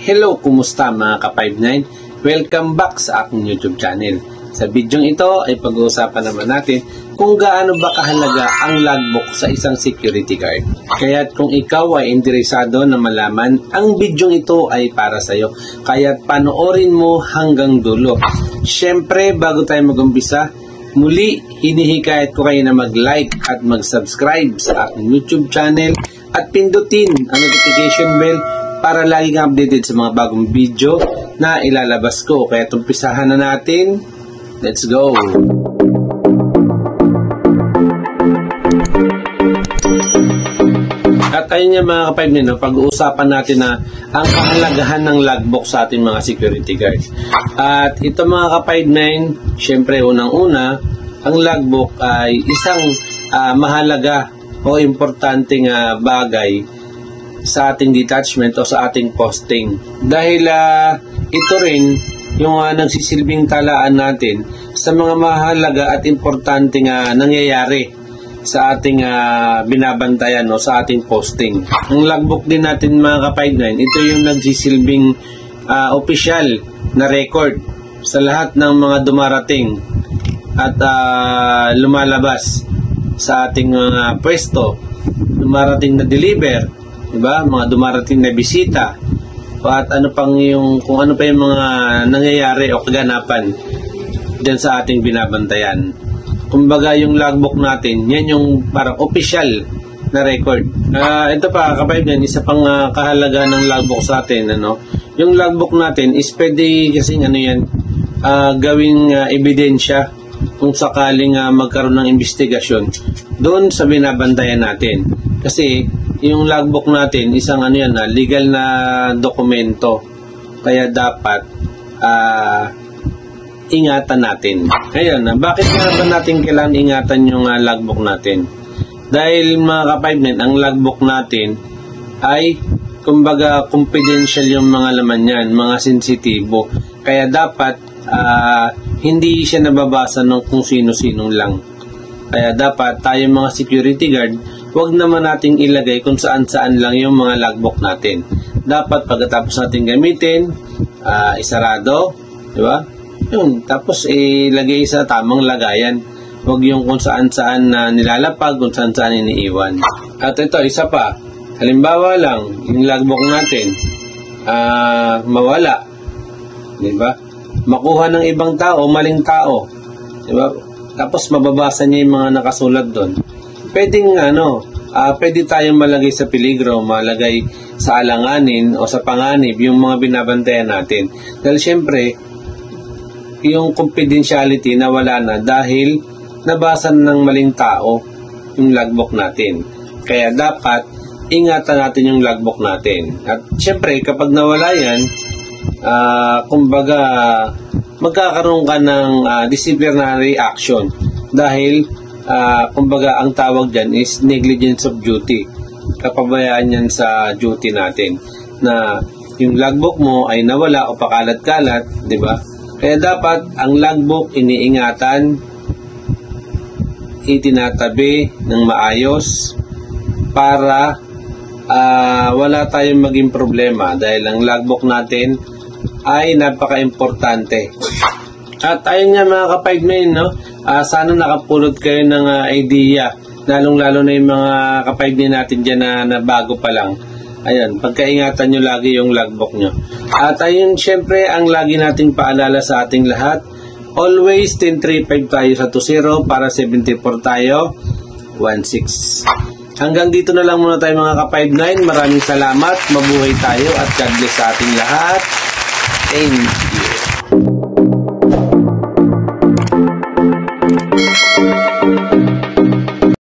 Hello, kumusta mga ka-59? Welcome back sa aking YouTube channel. Sa video ito ay pag-uusapan naman natin kung gaano ba kahalaga ang logbook sa isang security guard. Kaya't kung ikaw ay interesado na malaman, ang video ito ay para sa iyo. Kaya't panoorin mo hanggang dulo. Siyempre, bago tayo mag-umpisa, muli hinihikayat ko kayo na mag-like at mag-subscribe sa aking YouTube channel at pindutin ang notification bell para lagi kang updated sa mga bagong video na ilalabas ko. Kaya tumpisahan na natin. Let's go! At ayun nga mga ka-59, pag-uusapan natin na ang kahalagahan ng logbook sa ating mga security guards. At ito mga ka-59, syempre unang-una, ang logbook ay isang mahalaga o importanteng bagay sa ating detachment o sa ating posting. Dahil ito rin yung nagsisilbing talaan natin sa mga mahalaga at importanteng nangyayari sa ating binabantayan o sa ating posting. Ang logbook din natin mga ka-59, ito yung nagsisilbing official na record sa lahat ng mga dumarating at lumalabas sa ating mga pwesto, dumarating na deliver, diba? Mga dumarating na bisita, at ano pang yung, kung ano pa yung mga nangyayari o kaganapan dyan sa ating binabantayan. Kumbaga yung logbook natin, yan yung parang official na record. Ito pa, kapag isa pang kahalaga ng logbook sa atin, yung logbook natin is pwede kasing gawing ebidensya kung sakaling magkaroon ng investigasyon doon sa binabantayan natin. Kasi yung logbook natin, isang legal na dokumento. Kaya dapat ingatan natin. Ngayon, bakit nga ba natin kailangan ingatan yung logbook natin? Dahil mga ka-59, ang logbook natin ay kumbaga confidential yung mga laman yan, mga sensitibo. Kaya dapat hindi siya nababasa ng kung sino-sinong lang. Kaya dapat tayo mga security guard, huwag naman nating ilagay kung saan-saan lang yung mga logbook natin. Dapat pagkatapos natin gamitin, isarado, di ba? Yun, tapos ilagay sa tamang lagayan. Huwag yung kung saan-saan na nilalapag, kung saan-saan iniiwan. At ito, isa pa. Halimbawa lang, yung logbook natin, mawala. Di ba? Makuha ng ibang tao, maling tao. Di ba? Tapos mababasa niya yung mga nakasulat doon. Pwedeng pwede tayong malagay sa peligro, malagay sa alanganin o sa panganib yung mga binabantayan natin. Dahil syempre, yung confidentiality nawala na dahil nabasa ng maling tao yung logbook natin. Kaya dapat ingatan natin yung logbook natin. At syempre, kapag nawala yan, kumbaga magkakaroon ka ng disciplinary action dahil kumbaga ang tawag dyan is negligence of duty. Kapabayaan yan sa duty natin na yung logbook mo ay nawala o pakalat-kalat, di ba? Kaya dapat ang logbook iniingatan, itinatabi ng maayos para wala tayong maging problema dahil ang logbook natin ay napaka-importante. At ayun nga mga ka-59, sana nakapulot kayo ng idea, lalong-lalo na yung mga ka-59 natin dyan na bago pa lang. Ayun, pagkaingatan nyo lagi yung logbook nyo. At ayun, syempre, ang lagi nating paalala sa ating lahat, always 10-3-5 tayo sa 2-0 para 74 tayo, 1-6. Hanggang dito na lang muna tayo mga ka-59. Maraming salamat, mabuhay tayo at God bless sa ating lahat. Amen.